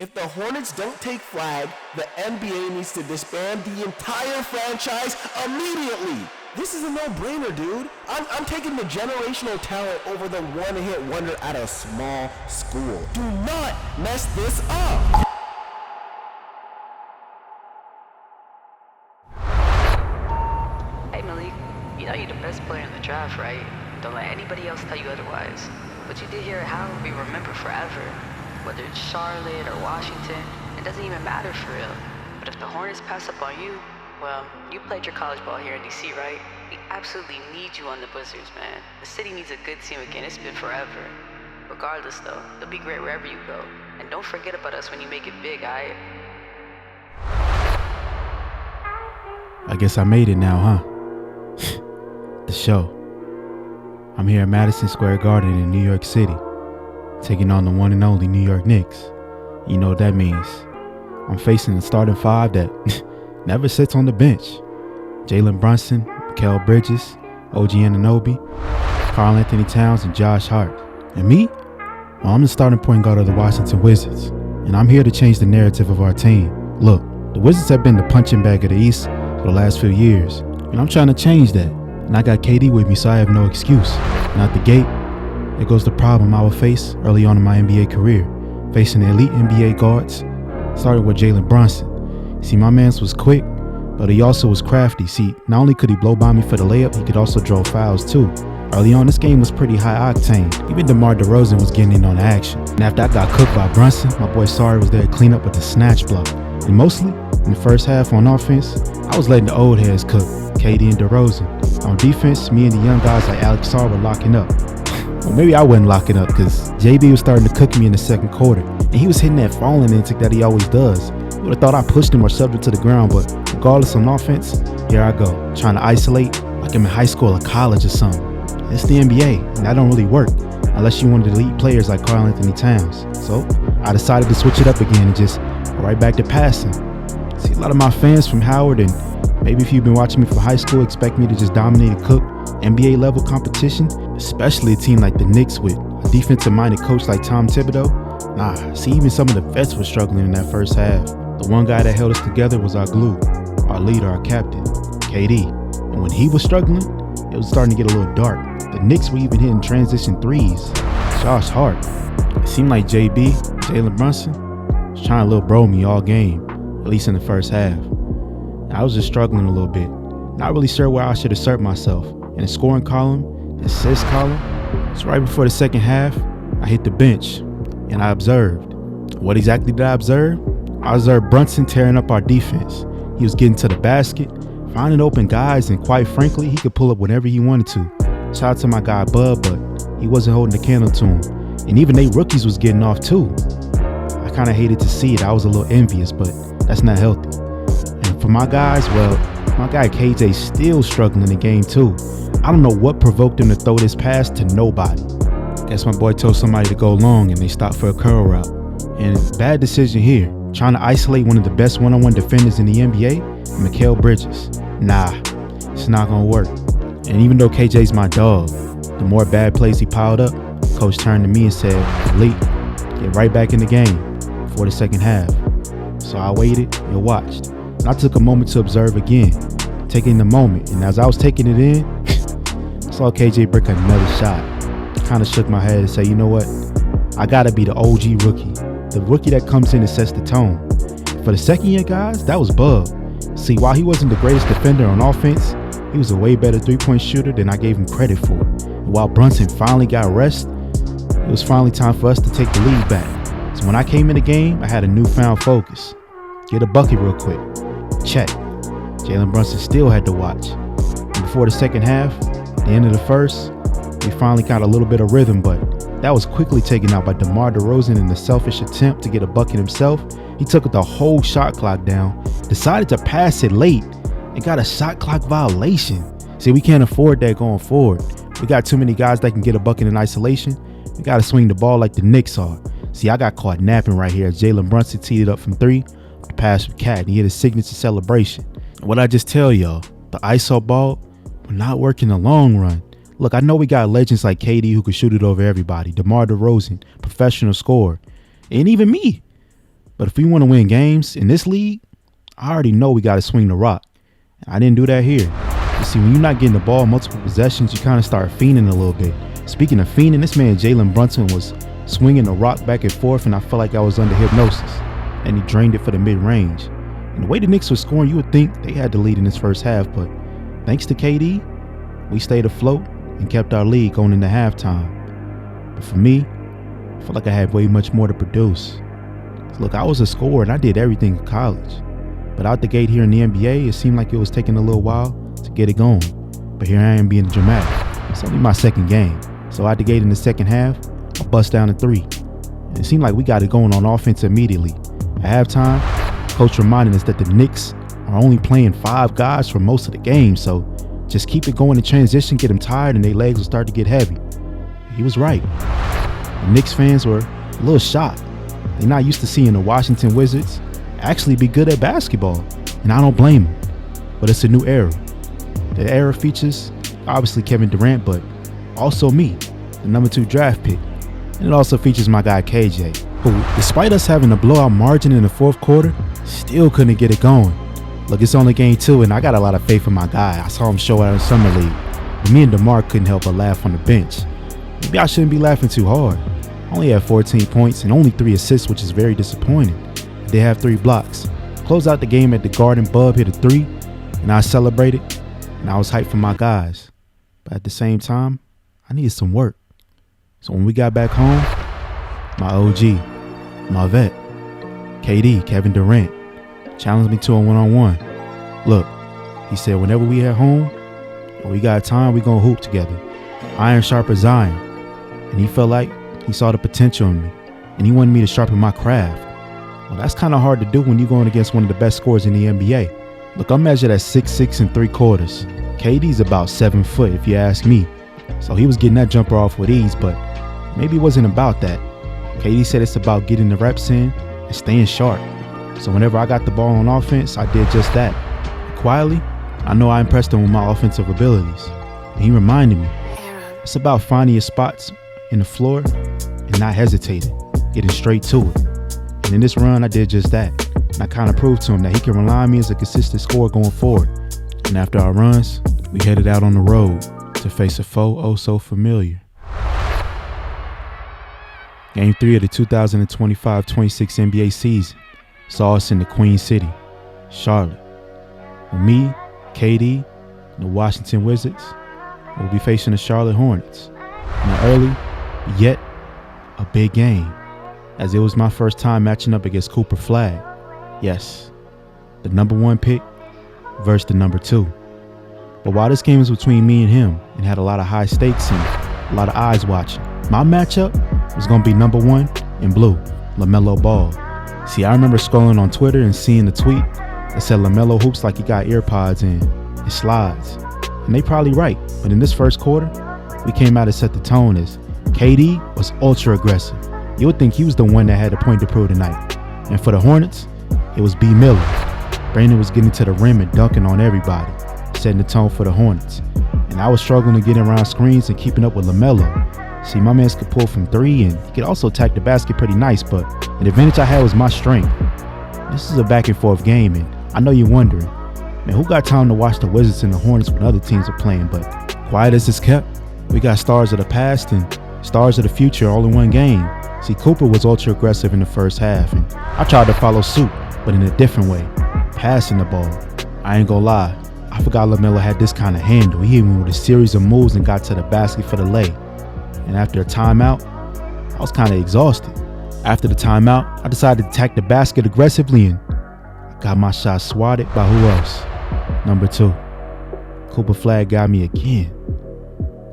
If the Hornets don't take Flagg, the NBA needs to disband the entire franchise immediately. This is a no-brainer, dude. I'm taking the generational talent over the one-hit wonder at a small school. Do not mess this up. Hey Malik, you know you're the best player in the draft, right? Don't let anybody else tell you otherwise. What you did here at Howard will be remembered forever. Whether it's Charlotte or Washington, it doesn't even matter for real. But if the Hornets pass up on you, well, you played your college ball here in DC, right? We absolutely need you on the Blizzards, man. The city needs a good team again. It's been forever. Regardless, though, you'll be great wherever you go. And don't forget about us when you make it big, alright? I guess I made it now, huh? The show. I'm here at Madison Square Garden in New York City, taking on the one and only New York Knicks. You know what that means. I'm facing the starting five that never sits on the bench. Jalen Brunson, Mikal Bridges, OG Anunoby, Karl Anthony Towns, and Josh Hart. And me? Well, I'm the starting point guard of the Washington Wizards, and I'm here to change the narrative of our team. Look, the Wizards have been the punching bag of the East for the last few years, and I'm trying to change that. And I got KD with me, so I have no excuse. And out the gate, there goes the problem I would face early on in my NBA career, facing the elite NBA guards, starting with Jalen Brunson. See, my mans was quick, but he also was crafty. See, not only could he blow by me for the layup, he could also draw fouls too. Early on, this game was pretty high octane. Even DeMar DeRozan was getting in on the action. And after I got cooked by Brunson, my boy Sorry was there to clean up with the snatch block. And mostly, in the first half on offense, I was letting the old heads cook, KD and DeRozan. On defense, me and the young guys like Alex Sarr were locking up. Well, maybe I wasn't locking up because JB was starting to cook me in the second quarter. And he was hitting that falling antic that he always does. You would have thought I pushed him or shoved him to the ground, but regardless on offense, here I go, trying to isolate like I'm in high school or college or something. It's the NBA, and that don't really work unless you want to elite players like Karl Anthony Towns. So I decided to switch it up again and just go right back to passing. See, a lot of my fans from Howard, and maybe if you've been watching me from high school, expect me to just dominate and cook NBA level competition, especially a team like the Knicks with a defensive minded coach like Tom Thibodeau. Nah, see, even some of the vets were struggling in that first half. The one guy that held us together was our glue, our leader, our captain, KD. And when he was struggling, it was starting to get a little dark. The Knicks were even hitting transition threes. Josh Hart. It seemed like JB, Jalen Brunson, was trying to little bro me all game, at least in the first half. I was just struggling a little bit, not really sure where I should assert myself. In the scoring column, the assist column, so right before the second half, I hit the bench, and I observed. What exactly did I observe? I observed Brunson tearing up our defense. He was getting to the basket, finding open guys, and quite frankly, he could pull up whenever he wanted to. Shout out to my guy Bud, but he wasn't holding the candle to him. And even they rookies was getting off too. I kind of hated to see it. I was a little envious, but that's not healthy. And for my guys, well, my guy KJ's still struggling in the game too. I don't know what provoked him to throw this pass to nobody. Guess my boy told somebody to go long and they stopped for a curl route. And bad decision here. Trying to isolate one of the best one-on-one defenders in the NBA, Mikal Bridges. Nah, it's not gonna work. And even though KJ's my dog, the more bad plays he piled up, coach turned to me and said, Malik, get right back in the game before the second half. So I waited and watched. And I took a moment to observe again, taking the moment. And as I was taking it in, I saw KJ brick another shot. Kind of shook my head and said, you know what? I gotta be the OG rookie. The rookie that comes in and sets the tone. For the second year guys, that was Bub. See, while he wasn't the greatest defender on offense, he was a way better three-point shooter than I gave him credit for. And while Brunson finally got rest, it was finally time for us to take the lead back. So when I came in the game, I had a newfound focus. Get a bucket real quick. Check. Jalen Brunson still had to watch. And before the second half, the end of the first, we finally got a little bit of rhythm, but that was quickly taken out by DeMar DeRozan in a selfish attempt to get a bucket himself. He took the whole shot clock down, decided to pass it late, and got a shot clock violation. See, we can't afford that going forward. We got too many guys that can get a bucket in isolation. We got to swing the ball like the Knicks are. See, I got caught napping right here as Jalen Brunson teed it up from three. The pass from Cat, and he hit a signature celebration. And what I just tell y'all, the ISO ball will not work in the long run. Look, I know we got legends like KD who could shoot it over everybody, DeMar DeRozan, professional scorer, and even me. But if we want to win games in this league, I already know we got to swing the rock. And I didn't do that here. You see, when you're not getting the ball multiple possessions, you kind of start fiending a little bit. Speaking of fiending, this man Jalen Brunson was swinging the rock back and forth, and I felt like I was under hypnosis. And he drained it for the mid-range. And the way the Knicks were scoring, you would think they had the lead in this first half, but thanks to KD, we stayed afloat and kept our lead going into halftime. But for me, I felt like I had way much more to produce. Look, I was a scorer and I did everything in college. But out the gate here in the NBA, it seemed like it was taking a little while to get it going. But here I am being dramatic. It's only my second game. So out the gate in the second half, I bust down a 3. And it seemed like we got it going on offense immediately. At halftime, coach reminded us that the Knicks are only playing 5 guys for most of the game. So just keep it going in transition, get them tired, and their legs will start to get heavy. He was right. The Knicks fans were a little shocked. They're not used to seeing the Washington Wizards actually be good at basketball, and I don't blame them. But it's a new era. The era features obviously Kevin Durant, but also me, the number 2 draft pick. And it also features my guy KJ, who, despite us having a blowout margin in the fourth quarter, still couldn't get it going. Look, it's only game 2, and I got a lot of faith in my guy. I saw him show out in Summer League. But me and DeMar couldn't help but laugh on the bench. Maybe I shouldn't be laughing too hard. I only had 14 points and only 3 assists, which is very disappointing. I did have 3 blocks. Closed out the game at the Garden. Bub hit a 3, and I celebrated, and I was hyped for my guys. But at the same time, I needed some work. So when we got back home, my OG, my vet, KD, Kevin Durant, challenged me to a one-on-one. Look, he said, whenever we at home and we got time, we gonna hoop together. Iron sharp as iron. And he felt like he saw the potential in me, and he wanted me to sharpen my craft. Well, that's kind of hard to do when you're going against one of the best scorers in the NBA. Look, I'm measured at 6'6" 3/4. KD's about 7 foot, if you ask me. So he was getting that jumper off with ease, but maybe it wasn't about that. KD said it's about getting the reps in and staying sharp. So whenever I got the ball on offense, I did just that. Quietly, I know I impressed him with my offensive abilities. And he reminded me, it's about finding your spots in the floor and not hesitating, getting straight to it. And in this run, I did just that. And I kind of proved to him that he can rely on me as a consistent scorer going forward. And after our runs, we headed out on the road to face a foe oh so familiar. Game 3 of the 2025-26 NBA season saw us in the Queen City, Charlotte. With me, KD, and the Washington Wizards will be facing the Charlotte Hornets in an early, yet a big game, as it was my first time matching up against Cooper Flagg. Yes, the number 1 pick versus the number 2. But while this game was between me and him and had a lot of high stakes and a lot of eyes watching, my matchup was going to be number 1 in blue, LaMelo Ball. See, I remember scrolling on Twitter and seeing the tweet that said LaMelo hoops like he got earpods in and slides. And they probably right, but in this first quarter, we came out and set the tone as KD was ultra aggressive. You would think he was the one that had a point to prove tonight. And for the Hornets, it was B. Miller. Brandon was getting to the rim and dunking on everybody, setting the tone for the Hornets. And I was struggling to get around screens and keeping up with LaMelo. See, my man could pull from 3 and he could also attack the basket pretty nice, but the advantage I had was my strength. This is a back and forth game, and I know you're wondering, man, who got time to watch the Wizards and the Hornets when other teams are playing? But quiet as it's kept, we got stars of the past and stars of the future all in one game. See, Cooper was ultra aggressive in the first half, and I tried to follow suit, but in a different way, passing the ball. I ain't gonna lie, I forgot LaMelo had this kind of handle. He hit me with a series of moves and got to the basket for the lay. And after a timeout, I was kind of exhausted. After the timeout, I decided to attack the basket aggressively, and I got my shot swatted by who else? Number 2. Cooper Flagg got me again.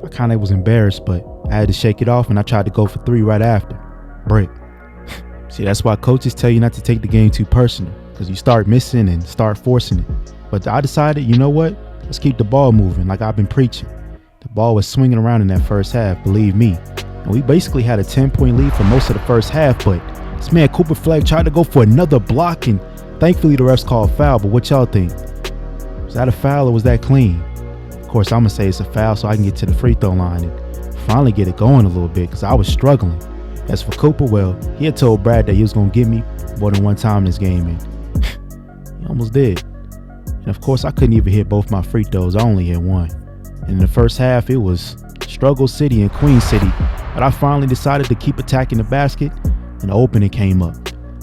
I kind of was embarrassed, but I had to shake it off, and I tried to go for 3 right after. Brick. See, that's why coaches tell you not to take the game too personal, because you start missing and start forcing it. But I decided, you know what? Let's keep the ball moving like I've been preaching. The ball was swinging around in that first half, believe me. And we basically had a 10-point lead for most of the first half, but this man Cooper Flagg tried to go for another block, and thankfully the refs called foul. But what y'all think? Was that a foul or was that clean? Of course, I'm going to say it's a foul so I can get to the free throw line and finally get it going a little bit, because I was struggling. As for Cooper, well, he had told Brad that he was going to get me more than one time in this game, and he almost did. And of course, I couldn't even hit both my free throws. I only hit one. And in the first half, it was struggle city and Queen City, but I finally decided to keep attacking the basket, and the opening came up.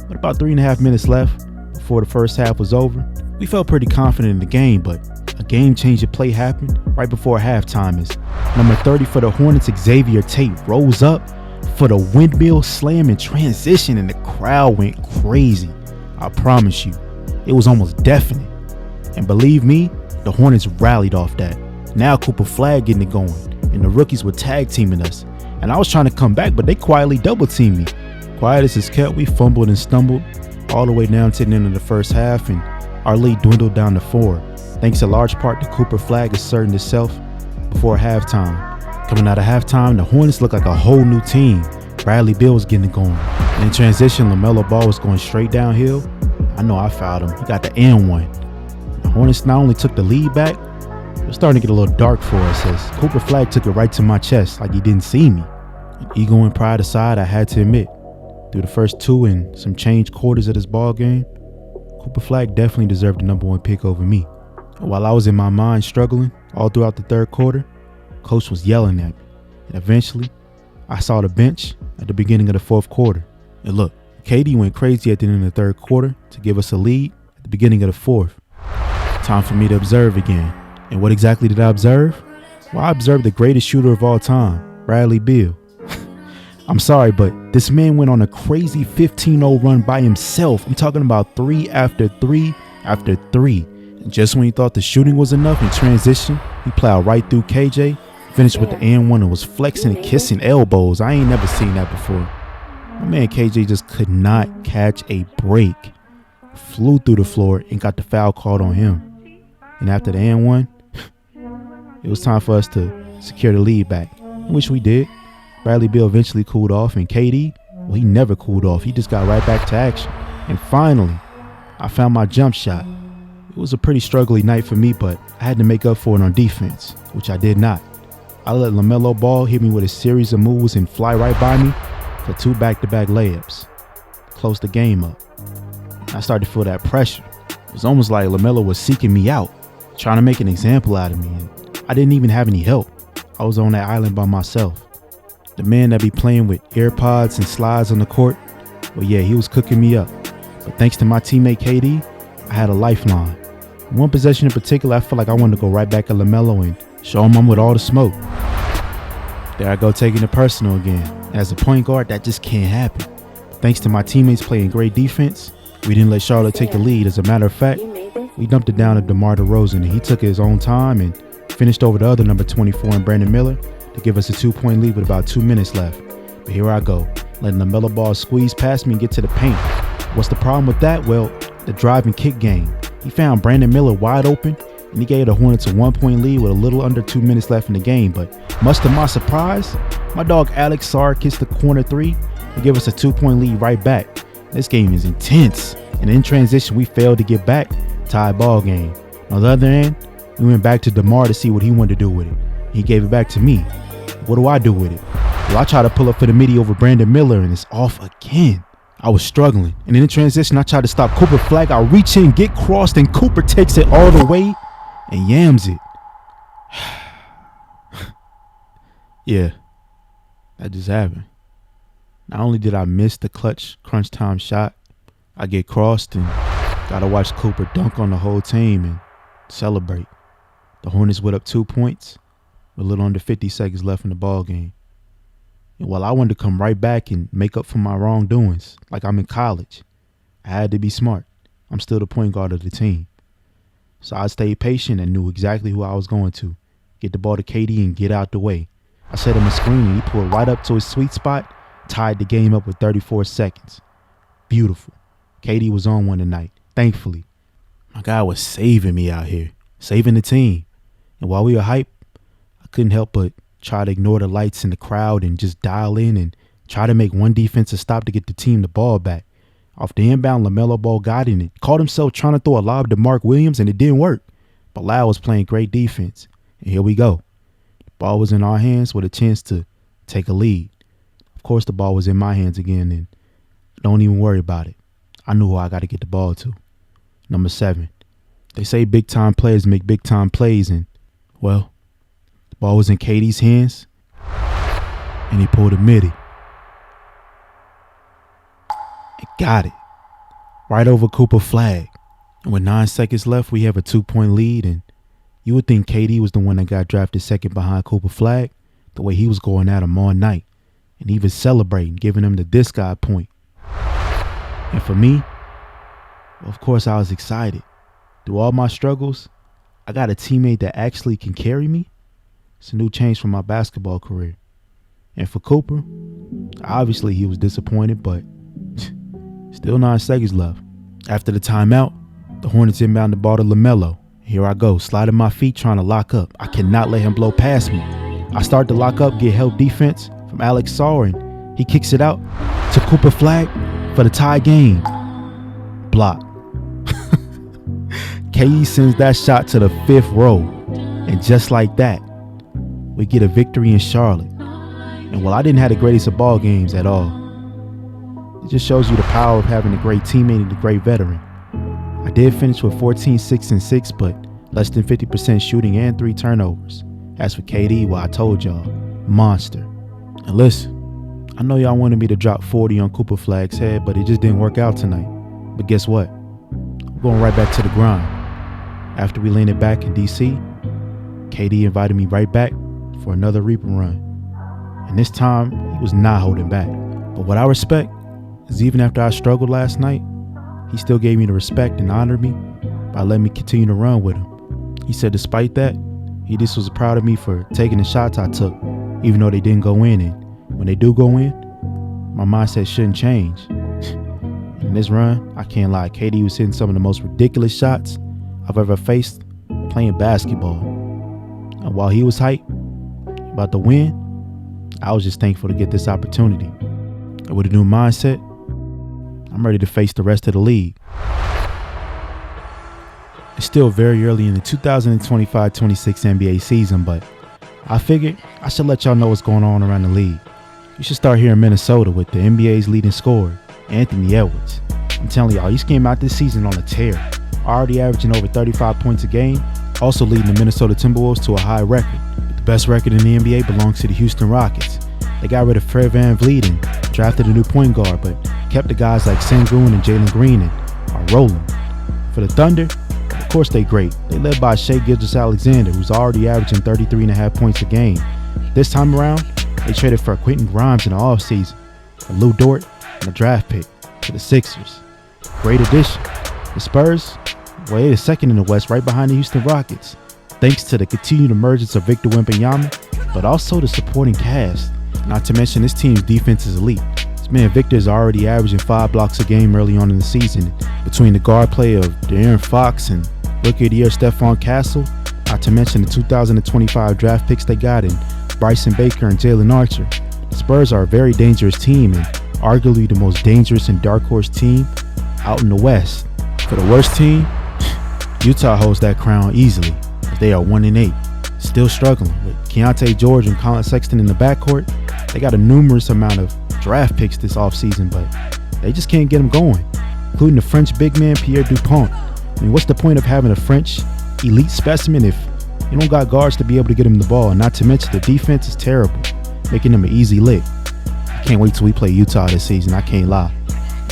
With about 3.5 minutes left before the first half was over, we felt pretty confident in the game, but a game-changing play happened right before halftime as number 30 for the Hornets, Xavier Tate, rose up for the windmill slam in transition, and the crowd went crazy. I promise you, it was almost deafening. And believe me, the Hornets rallied off that. Now Cooper Flagg getting it going, and the rookies were tag teaming us. And I was trying to come back, but they quietly double teamed me. Quiet as it's kept, we fumbled and stumbled all the way down to the end of the first half, and our lead dwindled down to 4, thanks in large part to Cooper Flagg asserting himself before halftime. Coming out of halftime, the Hornets looked like a whole new team. Bradley Beal was getting it going. And in transition, LaMelo Ball was going straight downhill. I know I fouled him. He got the and-1. The Hornets not only took the lead back, it was starting to get a little dark for us as Cooper Flagg took it right to my chest like he didn't see me. And ego and pride aside, I had to admit, through the first 2 and some change quarters of this ball game, Cooper Flagg definitely deserved the #1 pick over me. And while I was in my mind struggling all throughout the third quarter, Coach was yelling at me. And eventually, I saw the bench at the beginning of the fourth quarter. And look, KD went crazy at the end of the third quarter to give us a lead at the beginning of the fourth. Time for me to observe again. And what exactly did I observe? Well, I observed the greatest shooter of all time, Bradley Beal. I'm sorry, but this man went on a crazy 15-0 run by himself. I'm talking about 3 after 3 after 3. And just when he thought the shooting was enough in transition, he plowed right through KJ, finished with the and-1, and was flexing and kissing elbows. I ain't never seen that before. My man KJ just could not catch a break. Flew through the floor and got the foul called on him. And after the and-1, it was time for us to secure the lead back, which we did. Bradley Beal eventually cooled off, and KD, well, he never cooled off. He just got right back to action. And finally, I found my jump shot. It was a pretty struggling night for me, but I had to make up for it on defense, which I did not. I let LaMelo Ball hit me with a series of moves and fly right by me for 2 back-to-back layups. Close the game up. I started to feel that pressure. It was almost like LaMelo was seeking me out, trying to make an example out of me. And I didn't even have any help. I was on that island by myself. The man that be playing with AirPods and slides on the court, well, yeah, he was cooking me up. But thanks to my teammate KD, I had a lifeline. In one possession in particular, I felt like I wanted to go right back at LaMelo and show him I'm with all the smoke. There I go, taking it personal again. As a point guard, that just can't happen. Thanks to my teammates playing great defense, we didn't let Charlotte take the lead. As a matter of fact, we dumped it down to DeMar DeRozan, and he took his own time and finished over the other number 24 and Brandon Miller to give us a 2-point lead with about 2 minutes left. But here I go, letting LaMelo Ball squeeze past me and get to the paint. What's the problem with that? Well, the drive and kick game. He found Brandon Miller wide open, and he gave the Hornets a 1-point lead with a little under 2 minutes left in the game. But much to my surprise, my dog Alex Sarr kissed the corner 3 and give us a 2-point lead right back. This game is intense, and in transition, we failed to get back. Tied ball game. On the other end, we went back to DeMar to see what he wanted to do with it. He gave it back to me. What do I do with it? Well, I try to pull up for the midi over Brandon Miller, and it's off again. I was struggling, and in the transition, I tried to stop Cooper Flagg. I reach in, get crossed, and Cooper takes it all the way and yams it. Yeah, that just happened. Not only did I miss the clutch crunch time shot, I get crossed and gotta watch Cooper dunk on the whole team and celebrate. The Hornets went up 2 points with a little under 50 seconds left in the ball game. And while I wanted to come right back and make up for my wrongdoings, like I'm in college, I had to be smart. I'm still the point guard of the team. So I stayed patient and knew exactly who I was going to. Get the ball to KD and get out the way. I set him a screen and he pulled right up to his sweet spot, tied the game up with 34 seconds. Beautiful. KD was on one tonight, thankfully. My guy was saving me out here, saving the team. And while we were hyped, I couldn't help but try to ignore the lights in the crowd and just dial in and try to make one defensive stop to get the team the ball back. Off the inbound, LaMelo Ball got in it. Caught himself trying to throw a lob to Mark Williams, and it didn't work. But Lau was playing great defense. And here we go. The ball was in our hands with a chance to take a lead. Of course, the ball was in my hands again, and don't even worry about it. I knew who I got to get the ball to. Number 7. They say big-time players make big-time plays, and, well, the ball was in KD's hands, and he pulled a midi. And got it. Right over Cooper Flagg. And with 9 seconds left, we have a 2-point lead, and you would think KD was the one that got drafted second behind Cooper Flagg, the way he was going at him all night, and even celebrating, giving him the this guy point. And for me, well, of course, I was excited. Through all my struggles, I got a teammate that actually can carry me. It's a new change for my basketball career. And for Cooper, obviously he was disappointed, but still 9 seconds left. After the timeout, the Hornets inbound the ball to LaMelo. Here I go, sliding my feet, trying to lock up. I cannot let him blow past me. I start to lock up, get help defense from Alex Saur, and he kicks it out to Cooper Flagg for the tie game. Block. KD sends that shot to the 5th row, and just like that, we get a victory in Charlotte. And while I didn't have the greatest of ball games at all, it just shows you the power of having a great teammate and a great veteran. I did finish with 14, 6, and 6, but less than 50% shooting and 3 turnovers. As for KD, well, I told y'all, monster. And listen, I know y'all wanted me to drop 40 on Cooper Flagg's head, but it just didn't work out tonight. But guess what? We're going right back to the grind. After we landed back in DC, KD invited me right back for another Reaper run. And this time, he was not holding back. But what I respect is even after I struggled last night, he still gave me the respect and honored me by letting me continue to run with him. He said despite that, he just was proud of me for taking the shots I took, even though they didn't go in. And when they do go in, my mindset shouldn't change. In this run, I can't lie, KD was hitting some of the most ridiculous shots I've ever faced playing basketball. And while he was hyped about the win, I was just thankful to get this opportunity. And with a new mindset, I'm ready to face the rest of the league. It's still very early in the 2025-26 NBA season, but I figured I should let y'all know what's going on around the league. You should start here in Minnesota with the NBA's leading scorer, Anthony Edwards. I'm telling y'all, he's came out this season on a tear, already averaging over 35 points a game, also leading the Minnesota Timberwolves to a high record. But the best record in the NBA belongs to the Houston Rockets. They got rid of Fred VanVleet and drafted a new point guard, but kept the guys like Sengun and Jalen Green and are rolling. For the Thunder, of course they great. They led by Shai Gilgeous-Alexander, who's already averaging 33.5 points a game. This time around, they traded for Quentin Grimes in the offseason, a Lou Dort, and a draft pick to the Sixers. Great addition. The Spurs, well, they're second in the West, right behind the Houston Rockets, thanks to the continued emergence of Victor Wembanyama, but also the supporting cast. Not to mention this team's defense is elite. This man Victor is already averaging 5 blocks a game early on in the season. Between the guard play of De'Aaron Fox and Rookie of the Year Stephon Castle, not to mention the 2025 draft picks they got in Bryson Baker and Jalen Archer, the Spurs are a very dangerous team and arguably the most dangerous and dark horse team out in the West. For the worst team, Utah holds that crown easily, as they are 1-8, still struggling with Keontae George and Colin Sexton in the backcourt. They got a numerous amount of draft picks this offseason, but they just can't get them going, including the French big man Pierre Dupont. I mean, what's the point of having a French elite specimen if you don't got guards to be able to get him the ball? And not to mention the defense is terrible, making them an easy lick. I can't wait till we play Utah this season, I can't lie.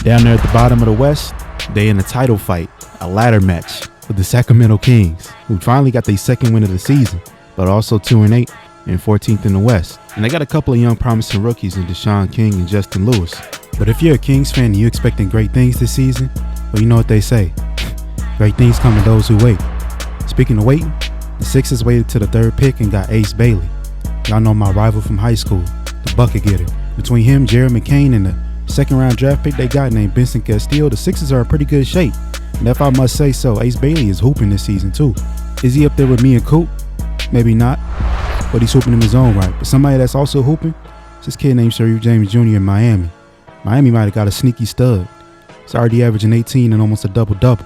Down there at the bottom of the West, they in a title fight, a ladder match with the Sacramento Kings, who finally got their second win of the season, but also 2-8 and 14th in the West. And they got a couple of young promising rookies in Deshaun King and Justin Lewis. But if you're a Kings fan and you expecting great things this season, well, you know what they say. Great things come to those who wait. Speaking of waiting, the Sixers waited to the 3rd pick and got Ace Bailey. Y'all know my rival from high school, the bucket getter. Between him, Jared McCain, and the 2nd round draft pick they got named Benson Castillo, the Sixers are in pretty good shape. And if I must say so, Ace Bailey is hooping this season too. Is he up there with me and Coop? Maybe not, but he's hooping in his own right. But somebody that's also hooping is this kid named Sharif James Jr. in Miami. Miami might have got a sneaky stud. He's already averaging 18 and almost a double-double.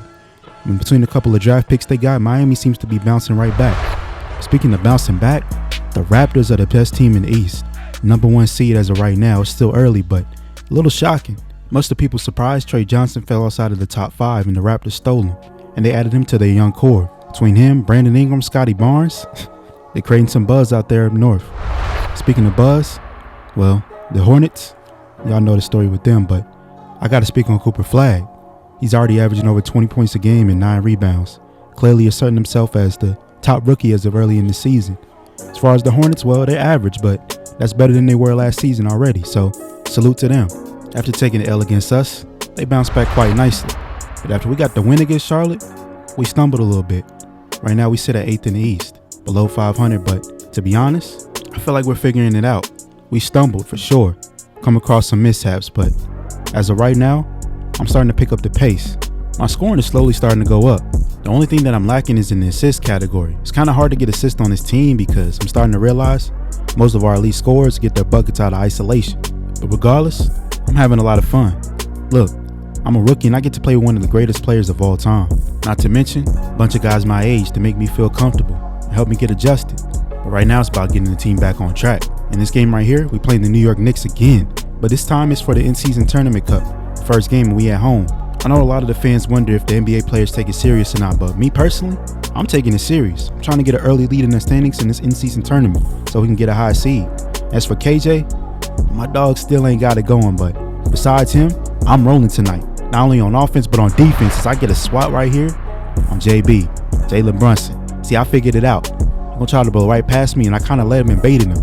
And between a couple of draft picks they got, Miami seems to be bouncing right back. Speaking of bouncing back, the Raptors are the best team in the East. Number 1 seed as of right now. It's still early, but a little shocking. Most of the people surprised Trey Johnson fell outside of the top 5 and the Raptors stole him, and they added him to their young core. Between him, Brandon Ingram, Scotty Barnes, they're creating some buzz out there up north. Speaking of buzz, well, the Hornets, y'all know the story with them, but I got to speak on Cooper Flagg. He's already averaging over 20 points a game and 9 rebounds, clearly asserting himself as the top rookie as of early in the season. As far as the Hornets, well, they're average, but that's better than they were last season already, so salute to them. After taking the L against us, they bounced back quite nicely. But after we got the win against Charlotte, we stumbled a little bit. Right now we sit at 8th in the East, below 500, but to be honest, I feel like we're figuring it out. We stumbled for sure, come across some mishaps, but as of right now, I'm starting to pick up the pace. My scoring is slowly starting to go up. The only thing that I'm lacking is in the assist category. It's kind of hard to get assists on this team because I'm starting to realize most of our elite scorers get their buckets out of isolation. But regardless, I'm having a lot of fun. Look, I'm a rookie and I get to play with one of the greatest players of all time. Not to mention a bunch of guys my age to make me feel comfortable and help me get adjusted. But right now it's about getting the team back on track. In this game right here, we playing the New York Knicks again. But this time it's for the in-season tournament cup. First game and we at home. I know a lot of the fans wonder if the NBA players take it serious or not, but me personally, I'm taking it serious. I'm trying to get an early lead in the standings in this in-season tournament so we can get a high seed. As for KJ, my dog still ain't got it going, but besides him, I'm rolling tonight. Not only on offense, but on defense, as I get a swat right here on JB, Jalen Brunson. See, I figured it out. He's gonna try to blow right past me, and I kind of let him invading him.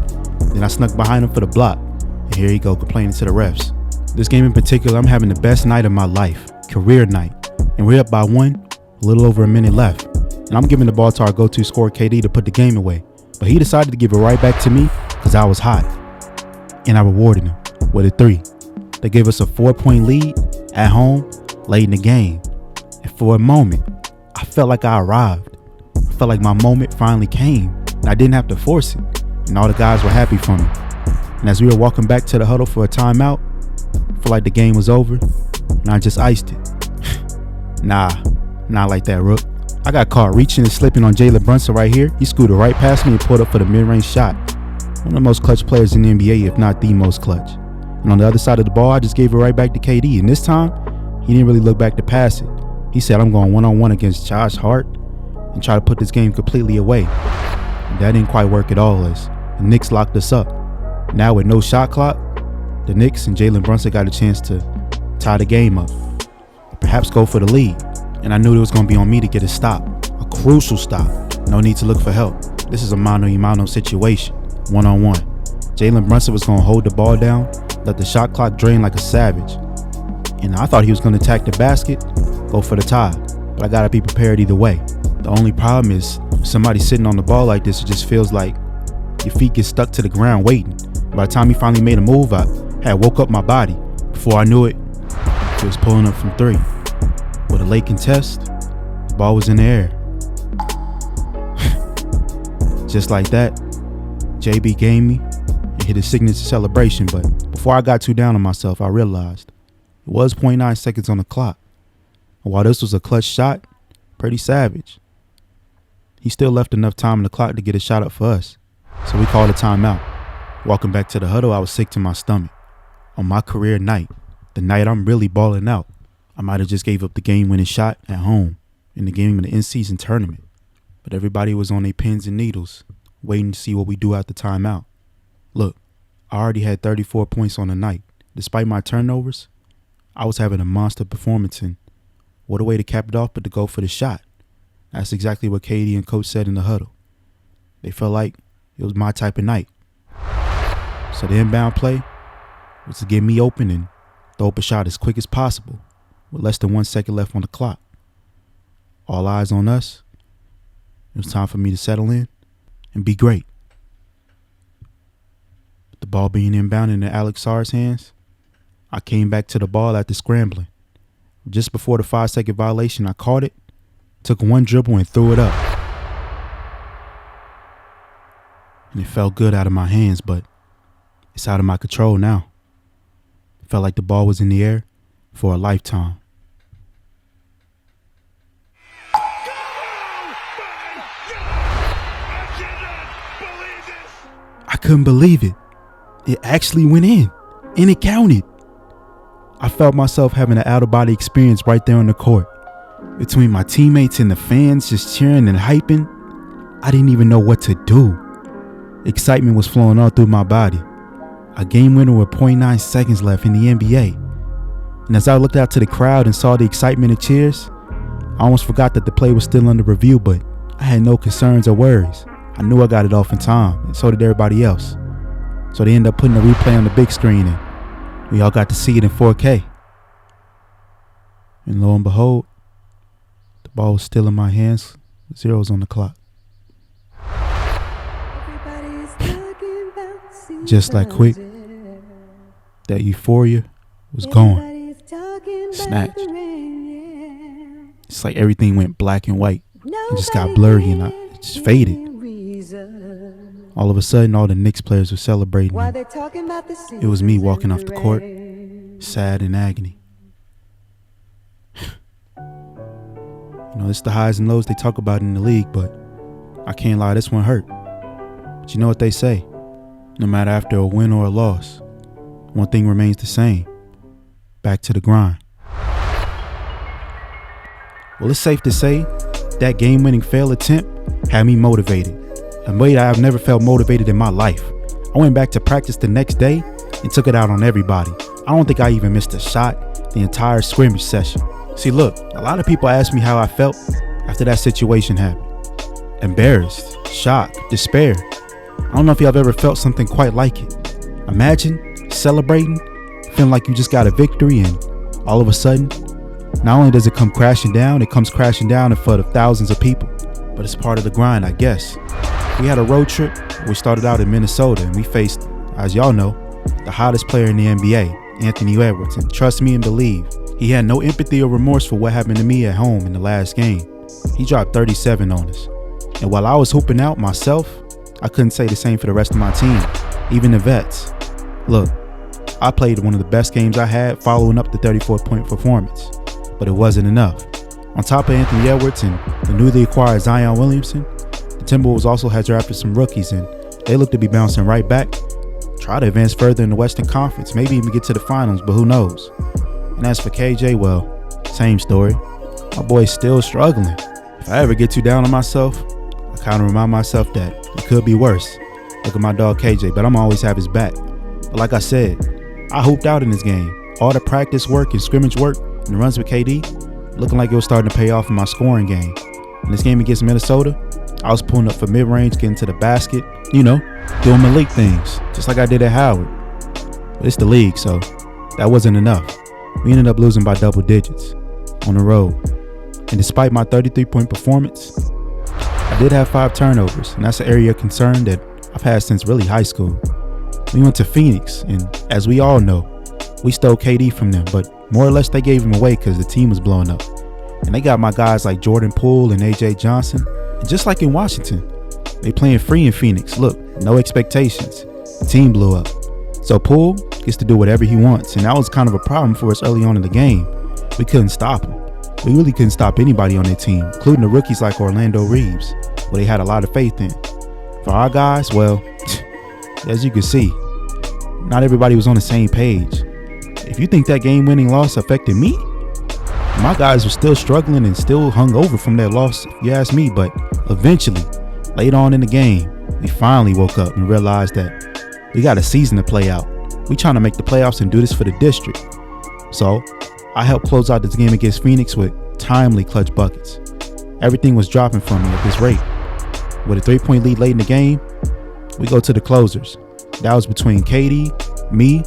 Then I snuck behind him for the block, and here he go complaining to the refs. This game in particular, I'm having the best night of my life, career night, and we're up by 1, a little over a minute left. And I'm giving the ball to our go-to scorer KD to put the game away, but he decided to give it right back to me because I was hot. And I rewarded him with a 3. They gave us a 4-point lead at home late in the game. And for a moment, I felt like I arrived. I felt like my moment finally came and I didn't have to force it. And all the guys were happy for me. And as we were walking back to the huddle for a timeout, I felt like the game was over and I just iced it. Nah, not like that, Rook. I got caught reaching and slipping on Jalen Brunson right here. He scooted right past me and pulled up for the mid-range shot. One of the most clutch players in the NBA, if not the most clutch. And on the other side of the ball, I just gave it right back to KD. And this time, he didn't really look back to pass it. He said, I'm going one-on-one against Josh Hart and try to put this game completely away. And that didn't quite work at all as the Knicks locked us up. Now with no shot clock, the Knicks and Jalen Brunson got a chance to tie the game up. Perhaps go for the lead. And I knew it was going to be on me to get a stop. A crucial stop. No need to look for help. This is a mano-a-mano situation. One-on-one. Jalen Brunson was going to hold the ball down, let the shot clock drain like a savage. And I thought he was going to attack the basket, go for the tie. But I got to be prepared either way. The only problem is somebody sitting on the ball like this, it just feels like your feet get stuck to the ground waiting. By the time he finally made a move, I had woke up my body. Before I knew it, he was pulling up from 3. With a late contest, the ball was in the air. Just like that, JB gave me and hit his signature celebration, but before I got too down on myself, I realized it was 0.9 seconds on the clock. And while this was a clutch shot, pretty savage, he still left enough time on the clock to get a shot up for us. So we called a timeout. Walking back to the huddle, I was sick to my stomach. On my career night, the night I'm really balling out, I might have just gave up the game-winning shot at home in the game of the in-season tournament. But everybody was on their pins and needles, waiting to see what we do after timeout. Look, I already had 34 points on the night. Despite my turnovers, I was having a monster performance, and what a way to cap it off but to go for the shot. That's exactly what KD and Coach said in the huddle. They felt like it was my type of night. So the inbound play was to get me open and throw up a shot as quick as possible with less than 1 second left on the clock. All eyes on us. It was time for me to settle in and be great. With the ball being inbound into Alex Sarr's hands, I came back to the ball after scrambling. Just before the 5-second violation, I caught it, took one dribble and threw it up. And it felt good out of my hands, but it's out of my control now. It felt like the ball was in the air for a lifetime. I couldn't believe it. It actually went in, and it counted. I felt myself having an out-of-body experience right there on the court. Between my teammates and the fans just cheering and hyping, I didn't even know what to do. Excitement was flowing all through my body. A game winner with 0.9 seconds left in the NBA. And as I looked out to the crowd and saw the excitement and cheers, I almost forgot that the play was still under review, but I had no concerns or worries. I knew I got it off in time, and so did everybody else. So they ended up putting the replay on the big screen, and we all got to see it in 4K. And lo and behold, the ball was still in my hands, zeros on the clock. Just like quick, that euphoria was gone, snatched. It's like everything went black and white and just got blurry, and it just faded. All of a sudden, all the Knicks players were celebrating. It was me walking off the court, sad in agony. It's the highs and lows they talk about in the league, but I can't lie, this one hurt. But you know what they say? No matter after a win or a loss, one thing remains the same. Back to the grind. Well, it's safe to say that game-winning fail attempt had me motivated. A way that I've never felt motivated in my life. I went back to practice the next day and took it out on everybody. I don't think I even missed a shot the entire scrimmage session. See, look, a lot of people ask me how I felt after that situation happened. Embarrassed, shocked, despair. I don't know if y'all have ever felt something quite like it. Imagine celebrating, feeling like you just got a victory, and all of a sudden, not only does it come crashing down, it comes crashing down in front of thousands of people. But it's part of the grind, I guess. We had a road trip. We started out in Minnesota, and we faced, as y'all know, the hottest player in the NBA, Anthony Edwards. And trust me and believe, he had no empathy or remorse for what happened to me at home in the last game. He dropped 37 on us. And while I was hooping out myself, I couldn't say the same for the rest of my team, even the vets. Look, I played one of the best games I had following up the 34-point performance, but it wasn't enough. On top of Anthony Edwards and the newly acquired Zion Williamson, the Timberwolves also had drafted some rookies, and they look to be bouncing right back, try to advance further in the Western Conference, maybe even get to the finals, but who knows. And as for KJ, well, same story. My boy's still struggling. If I ever get too down on myself, I kind of remind myself that it could be worse. Look at my dog KJ, but I'm always have his back. But like I said, I hooped out in this game. All the practice work and scrimmage work and the runs with KD, looking like it was starting to pay off in my scoring game. In this game against Minnesota, I was pulling up for mid-range, getting to the basket, doing Malik things, just like I did at Howard. But it's the league, so that wasn't enough. We ended up losing by double digits on the road. And despite my 33-point performance, I did have 5 turnovers, and that's an area of concern that I've had since really high school. We went to Phoenix, and as we all know, we stole KD from them, but more or less they gave him away because the team was blowing up. And they got my guys like Jordan Poole and AJ Johnson. And just like in Washington, they playing free in Phoenix. Look, no expectations. The team blew up. So Poole gets to do whatever he wants, and that was kind of a problem for us early on in the game. We couldn't stop him. We really couldn't stop anybody on their team, including the rookies like Orlando Reeves, who they had a lot of faith in. For our guys, well, as you can see, not everybody was on the same page. If you think that game-winning loss affected me, my guys were still struggling and still hung over from that loss, if you ask me. But eventually, later on in the game, we finally woke up and realized that we got a season to play out. We trying to make the playoffs and do this for the district. So I helped close out this game against Phoenix with timely clutch buckets. Everything was dropping from me at this rate. With a 3-point lead late in the game, we go to the closers. That was between KD, me,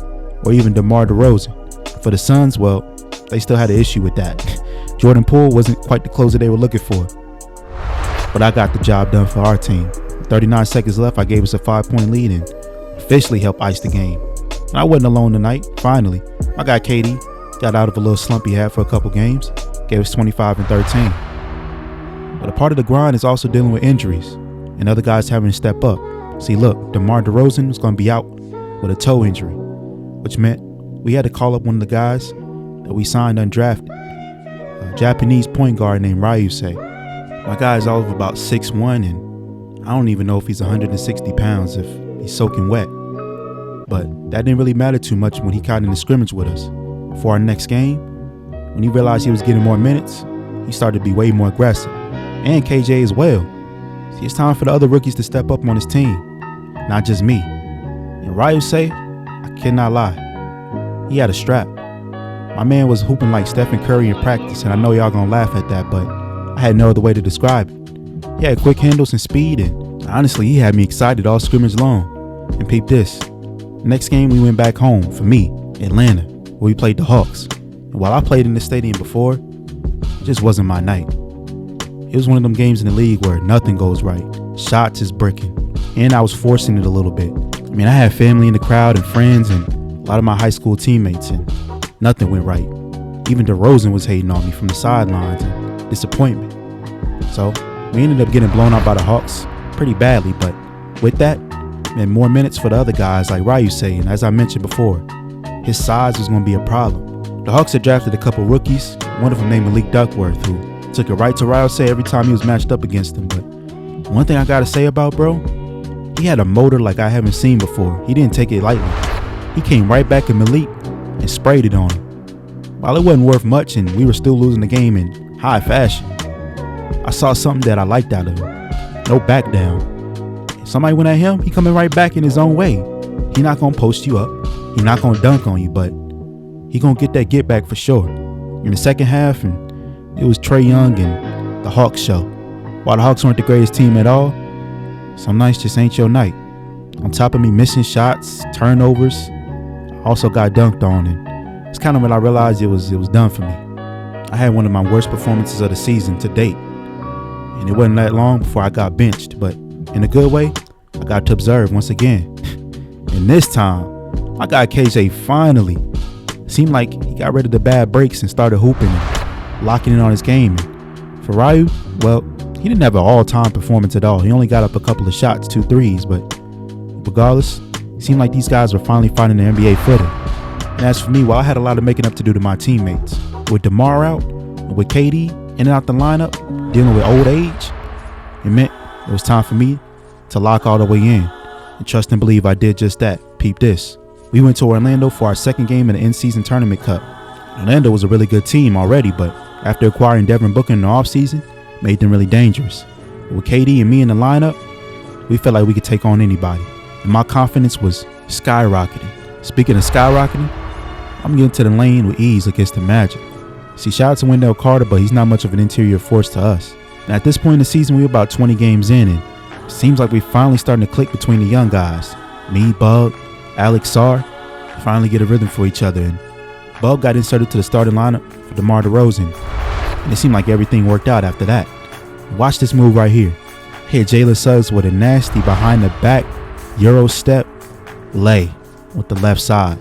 or even DeMar DeRozan. For the Suns, well, they still had an issue with that. Jordan Poole wasn't quite the closer they were looking for. But I got the job done for our team. With 39 seconds left, I gave us a 5-point lead and officially helped ice the game. And I wasn't alone tonight. Finally, my guy KD got out of a little slump he had for a couple games, gave us 25 and 13. But a part of the grind is also dealing with injuries and other guys having to step up. See, look, DeMar DeRozan was going to be out with a toe injury, which meant we had to call up one of the guys that we signed undrafted, a Japanese point guard named Ryusei. My guy's all of about 6'1", and I don't even know if he's 160 pounds if he's soaking wet. but that didn't really matter too much when he caught in the scrimmage with us. For our next game, when he realized he was getting more minutes, he started to be way more aggressive. And KJ as well. See, it's time for the other rookies to step up on his team, not just me. And Ryu say, I cannot lie, he had a strap. My man was hooping like Stephen Curry in practice, and I know y'all gonna laugh at that, but I had no other way to describe it. He had quick handles and speed, and honestly, he had me excited all scrimmage long. And peep this. Next game, we went back home, for me, Atlanta, where we played the Hawks. And while I played in this stadium before, it just wasn't my night. It was one of them games in the league where nothing goes right. Shots is bricking. And I was forcing it a little bit. I mean, I had family in the crowd and friends and a lot of my high school teammates, and nothing went right. Even DeRozan was hating on me from the sidelines and disappointment. So we ended up getting blown out by the Hawks pretty badly, but with that, and more minutes for the other guys like Ryu saying, as I mentioned before, his size was going to be a problem. The Hawks had drafted a couple rookies, one of them named Malik Duckworth, who took it right to Ryu say every time he was matched up against him. But one thing I got to say about bro, he had a motor like I haven't seen before. He didn't take it lightly. He came right back at Malik and sprayed it on him. While it wasn't worth much and we were still losing the game in high fashion, I saw something that I liked out of him. No back down. If somebody went at him, he coming right back in his own way. He not gonna post you up. He not gonna dunk on you, but he gonna get that get back for sure. In the second half, and it was Trae Young and the Hawks show. While the Hawks weren't the greatest team at all, some nights just ain't your night. On top of me missing shots, turnovers, I also got dunked on, and it's kind of when I realized it was done for me. I had one of my worst performances of the season to date, and it wasn't that long before I got benched, but in a good way, I got to observe once again. And this time, my guy KJ finally seemed like he got rid of the bad breaks and started hooping and locking in on his game. And for Ryu, well, he didn't have an all-time performance at all. He only got up a couple of shots, 2 threes, but regardless, it seemed like these guys were finally finding their NBA footing. And as for me, well, I had a lot of making up to do to my teammates. With DeMar out, and with KD in and out the lineup, dealing with old age, it meant it was time for me to lock all the way in. And trust and believe I did just that. Peep this. We went to Orlando for our second game in the in-season tournament cup. Orlando was a really good team already, but after acquiring Devin Booker in the offseason, made them really dangerous. With KD and me in the lineup, we felt like we could take on anybody. And my confidence was skyrocketing. Speaking of skyrocketing, I'm getting to the lane with ease against the Magic. See, shout out to Wendell Carter, but he's not much of an interior force to us. And at this point in the season, we were about 20 games in, and it seems like we're finally starting to click between the young guys. Me, Bug, Alex, Sarr, finally get a rhythm for each other. And Bug got inserted to the starting lineup for DeMar DeRozan. And it seemed like everything worked out after that. Watch this move right here. Hit Jalen Suggs with a nasty behind the back Euro step lay with the left side.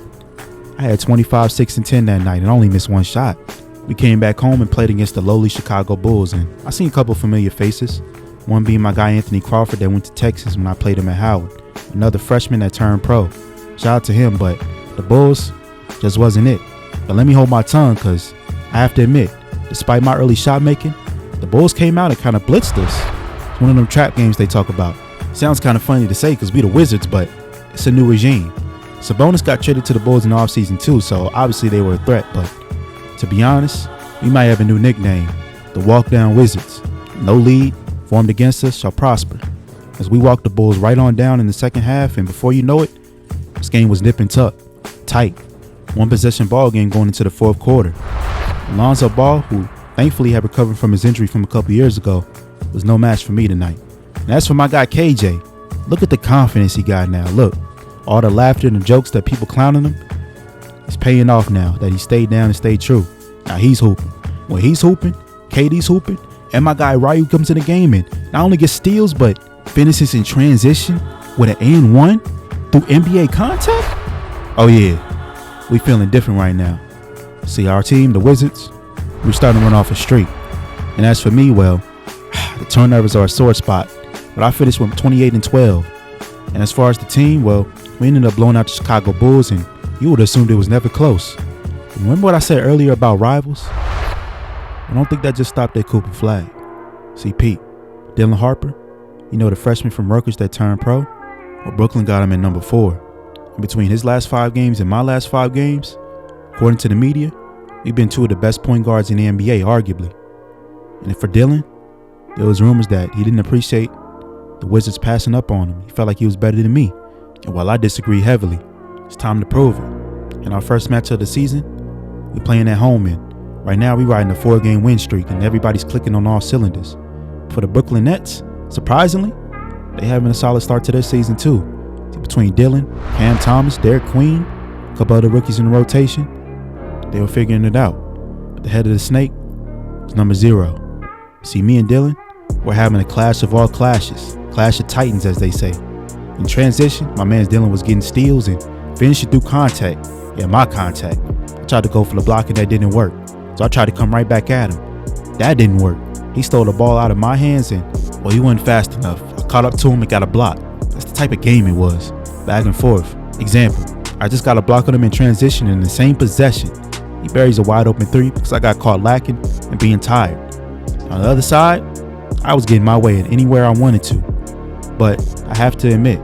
I had 25, 6, and 10 that night and only missed one shot. We came back home and played against the lowly Chicago Bulls, and I seen a couple familiar faces. One being my guy Anthony Crawford that went to Texas when I played him at Howard. Another freshman that turned pro. Shout out to him, but the Bulls just wasn't it. But let me hold my tongue, because I have to admit, despite my early shot making, the Bulls came out and kind of blitzed us. It's one of them trap games they talk about. Sounds kind of funny to say because we the Wizards, but it's a new regime. Sabonis got traded to the Bulls in the offseason too, so obviously they were a threat, but to be honest, we might have a new nickname, the Walk Down Wizards. No lead formed against us shall prosper. As we walked the Bulls right on down in the second half, and before you know it, this game was nip and tuck, tight. One possession ball game going into the fourth quarter. Alonzo Ball, who thankfully had recovered from his injury from a couple years ago, was no match for me tonight. And as for my guy KJ, look at the confidence he got now. Look, all the laughter and the jokes that people clowning him, it's paying off now that he stayed down and stayed true. Now he's hooping. When he's hooping, KD's hooping, and my guy Ryu comes in the game and not only gets steals, but finishes in transition with an and one through NBA contact. Oh yeah, we feeling different right now. See, our team, the Wizards, we're starting to run off a streak. And as for me, well, the turnovers are a sore spot, but I finished with 28 and 12. And as far as the team, well, we ended up blowing out the Chicago Bulls, and you would have assumed it was never close. Remember what I said earlier about rivals? I don't think that just stopped at Cooper Flagg. See, Pete, Dylan Harper, you know, the freshman from Rutgers that turned pro? Well, Brooklyn got him at number 4. Between his last 5 games and my last 5 games, according to the media, we've been 2 of the best point guards in the NBA, arguably. And for Dylan, there was rumors that he didn't appreciate the Wizards passing up on him. He felt like he was better than me. And while I disagree heavily, it's time to prove it. In our first match of the season, we're playing at home, and right now we're riding a 4-game win streak, and everybody's clicking on all cylinders. For the Brooklyn Nets, surprisingly, they having a solid start to their season too. Between Dylan, Cam Thomas, Derek Queen, a couple other rookies in the rotation, they were figuring it out. But the head of the snake was number 0. See, me and Dylan, we're having a clash of all clashes. Clash of titans, as they say. In transition, my man Dylan was getting steals and finishing through contact. Yeah, my contact. I tried to go for the block and that didn't work. So I tried to come right back at him. That didn't work. He stole the ball out of my hands and, well, he wasn't fast enough. I caught up to him and got a block. That's the type of game it was. Back and forth. Example, I just got a block on him in transition in the same possession. He buries a wide open 3 because I got caught lacking and being tired. On the other side, I was getting my way in anywhere I wanted to. But I have to admit,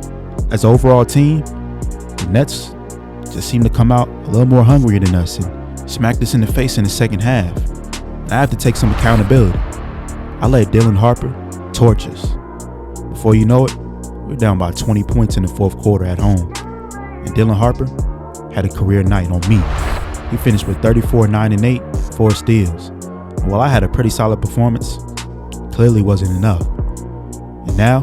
as an overall team, the Nets just seemed to come out a little more hungrier than us and smacked us in the face in the second half. I have to take some accountability. I let Dylan Harper torch us. Before you know it, we're down by 20 points in the 4th quarter at home. And Dylan Harper had a career night on me. He finished with 34, 9, and 8, 4 steals. And while I had a pretty solid performance, clearly wasn't enough. And now,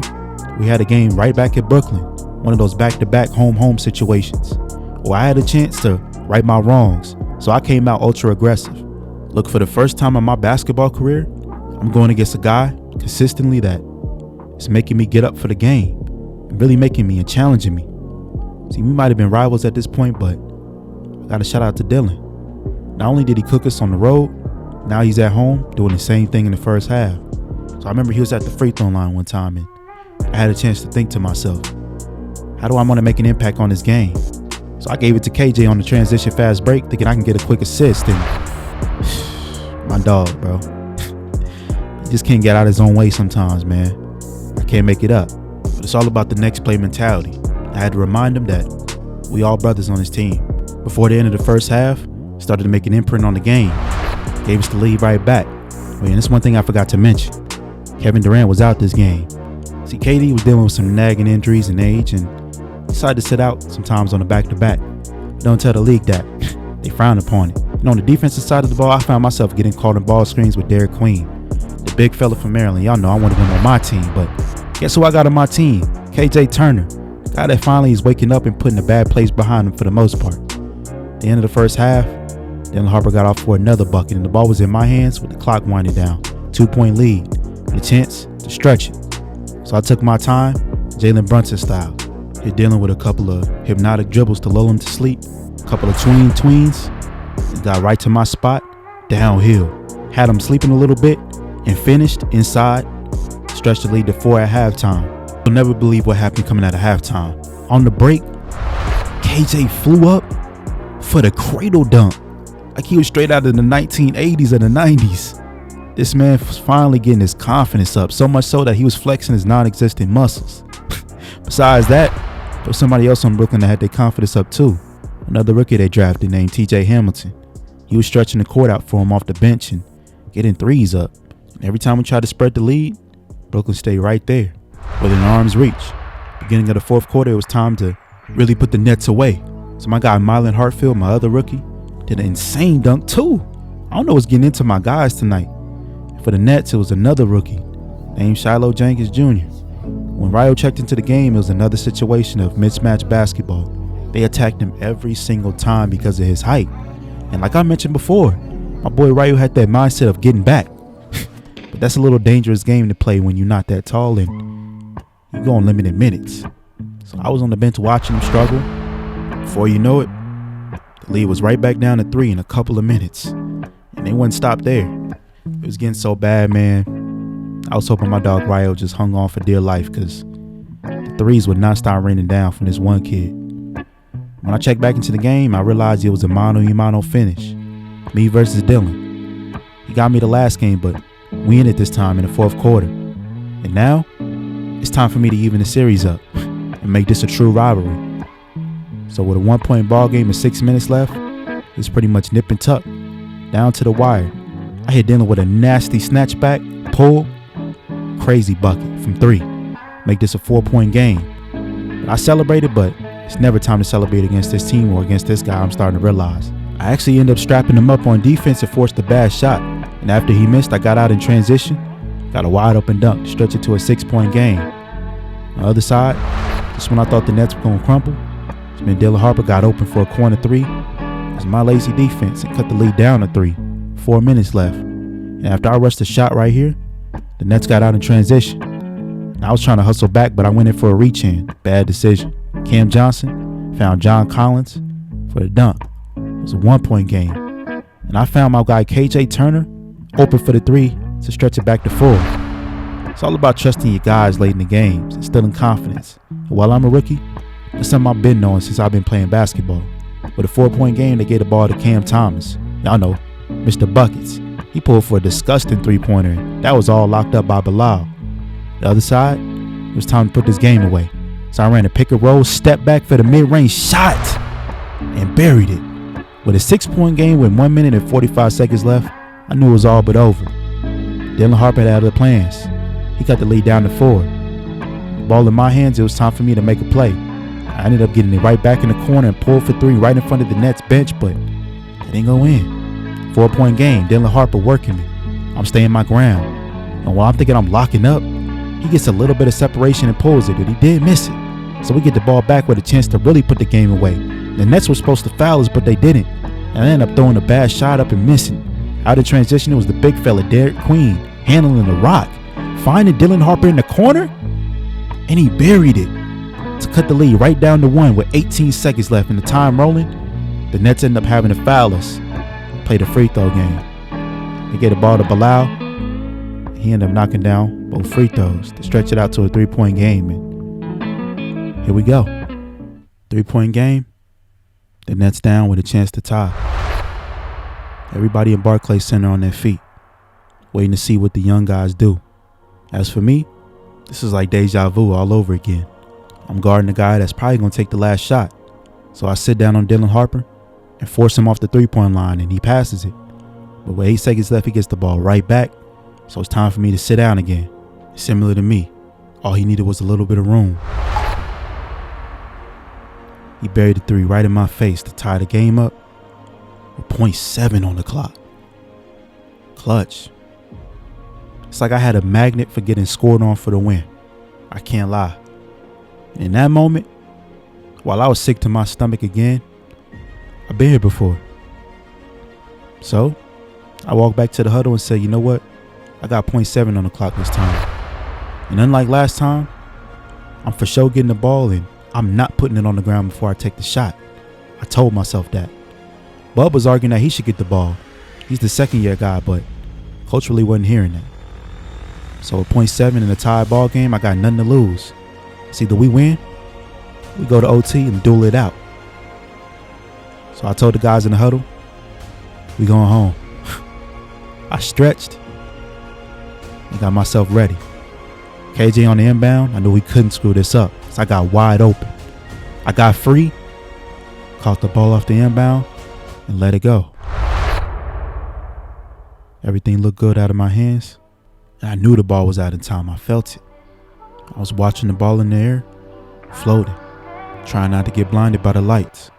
we had a game right back at Brooklyn, one of those back-to-back home-home situations, where I had a chance to right my wrongs, so I came out ultra-aggressive. Look, for the first time in my basketball career, I'm going against a guy consistently that is making me get up for the game, and really making me and challenging me. See, we might have been rivals at this point, but I got a shout out to Dylan. Not only did he cook us on the road, now he's at home doing the same thing in the first half. So I remember he was at the free throw line one time, and I had a chance to think to myself, how do I want to make an impact on this game? So I gave it to KJ on the transition fast break, thinking I can get a quick assist, and my dog, bro. He just can't get out of his own way sometimes, man. I can't make it up. But it's all about the next play mentality. I had to remind him that we all brothers on this team. Before the end of the first half, started to make an imprint on the game. Gave us the lead right back. Oh, and that's one thing I forgot to mention. Kevin Durant was out this game. See, KD was dealing with some nagging injuries and age, and decided to sit out sometimes on the back-to-back. Don't tell the league that. They frown upon it. And on the defensive side of the ball, I found myself getting caught in ball screens with Derek Queen, the big fella from Maryland. Y'all know I wanted him on my team, but guess who I got on my team? KJ Turner. Guy that finally is waking up and putting the bad plays behind him for the most part. At the end of the first half, Dylan Harper got off for another bucket, and the ball was in my hands with the clock winding down. 2-point lead, and a chance to stretch it. So I took my time, Jalen Brunson style. Hit Dylan with a couple of hypnotic dribbles to lull him to sleep, a couple of tweens, and got right to my spot, downhill. Had him sleeping a little bit, and finished inside, stretched the lead to 4 at halftime. You'll never believe what happened coming out of halftime. On the break, KJ flew up for the cradle dunk, like he was straight out of the 1980s or the 90s. This man was finally getting his confidence up, so much so that he was flexing his non-existent muscles. Besides that, there was somebody else on Brooklyn that had their confidence up too. Another rookie they drafted named TJ Hamilton. He was stretching the court out for him off the bench and getting threes up. And every time we tried to spread the lead, Brooklyn stayed right there, within arm's reach. Beginning of the 4th quarter, it was time to really put the Nets away. So my guy Malik Hartfield, my other rookie, did an insane dunk too. I don't know what's getting into my guys tonight. For the Nets, it was another rookie named Shiloh Jenkins Jr. When Ryo checked into the game, it was another situation of mismatched basketball. They attacked him every single time because of his height. And like I mentioned before, my boy Ryo had that mindset of getting back. But that's a little dangerous game to play when you're not that tall and you go on limited minutes. So I was on the bench watching him struggle. Before you know it, the lead was right back down to 3 in a couple of minutes. And they wouldn't stop there. It was getting so bad, man. I was hoping my dog Ryo just hung on for dear life because the threes would not stop raining down from this one kid. When I checked back into the game, I realized it was a mano-a-mano finish. Me versus Dylan. He got me the last game, but we ended this time in the 4th quarter. And now, it's time for me to even the series up and make this a true rivalry. So with a 1-point ball game and 6 minutes left, it's pretty much nip and tuck, down to the wire. I hit Dylan with a nasty snatchback, pull, crazy bucket from 3. Make this a 4-point game. I celebrated, but it's never time to celebrate against this team or against this guy, I'm starting to realize. I actually ended up strapping him up on defense and forced a bad shot. And after he missed, I got out in transition, got a wide open dunk to stretch it to a 6-point game. On the other side, just when I thought the Nets were going to crumble, when Dylan Harper got open for a corner 3. It was my lazy defense and cut the lead down to 3. 4 minutes left. And after I rushed the shot right here, the Nets got out in transition. And I was trying to hustle back, but I went in for a reach-in. Bad decision. Cam Johnson found John Collins for the dunk. It was a 1-point game. And I found my guy KJ Turner open for the 3 to stretch it back to 4. It's all about trusting your guys late in the games, instilling confidence. And while I'm a rookie, that's something I've been knowing since I've been playing basketball. With a 4-point game, they gave the ball to Cam Thomas. Y'all know, Mr. Buckets. He pulled for a disgusting 3-pointer, and that was all locked up by Bilal. The other side, it was time to put this game away. So I ran a pick and roll, step back for the mid-range shot, and buried it. With a 6-point game with 1 minute and 45 seconds left, I knew it was all but over. Dylan Harper had other plans. He got the lead down to 4. The ball in my hands, it was time for me to make a play. I ended up getting it right back in the corner and pulled for 3 right in front of the Nets bench, but it didn't go in. 4-point game, Dylan Harper working me. I'm staying my ground. And while I'm thinking I'm locking up, he gets a little bit of separation and pulls it, but he did miss it. So we get the ball back with a chance to really put the game away. The Nets were supposed to foul us, but they didn't. And I ended up throwing a bad shot up and missing. Out of transition, it was the big fella, Derek Queen, handling the rock, finding Dylan Harper in the corner, and he buried it to cut the lead right down to 1 with 18 seconds left and the time rolling. The Nets end up having to foul us. Play the free throw game. They get the ball to Bilal. He ended up knocking down both free throws to stretch it out to a 3-point game. And here we go. 3-point game. The Nets down with a chance to tie. Everybody in Barclays Center on their feet, waiting to see what the young guys do. As for me, this is like deja vu all over again. I'm guarding the guy that's probably going to take the last shot. So I sit down on Dylan Harper and force him off the 3-point line, and he passes it. But with 8 seconds left, he gets the ball right back. So it's time for me to sit down again. Similar to me, all he needed was a little bit of room. He buried the 3 right in my face to tie the game up with 0.7 on the clock. Clutch. It's like I had a magnet for getting scored on for the win. I can't lie. In that moment, while I was sick to my stomach again, I've been here before. So I walked back to the huddle and said, you know what? I got 0.7 on the clock this time. And unlike last time, I'm for sure getting the ball and I'm not putting it on the ground before I take the shot. I told myself that. Bub was arguing that he should get the ball. He's the second-year guy, but Coach really wasn't hearing that. So with 0.7 in a tie ball game, I got nothing to lose. It's either we win, we go to OT and duel it out. So I told the guys in the huddle, we going home. I stretched and got myself ready. KJ on the inbound, I knew we couldn't screw this up, so I got wide open. I got free, caught the ball off the inbound, and let it go. Everything looked good out of my hands, and I knew the ball was out in time. I felt it. I was watching the ball in the air, floating, trying not to get blinded by the lights.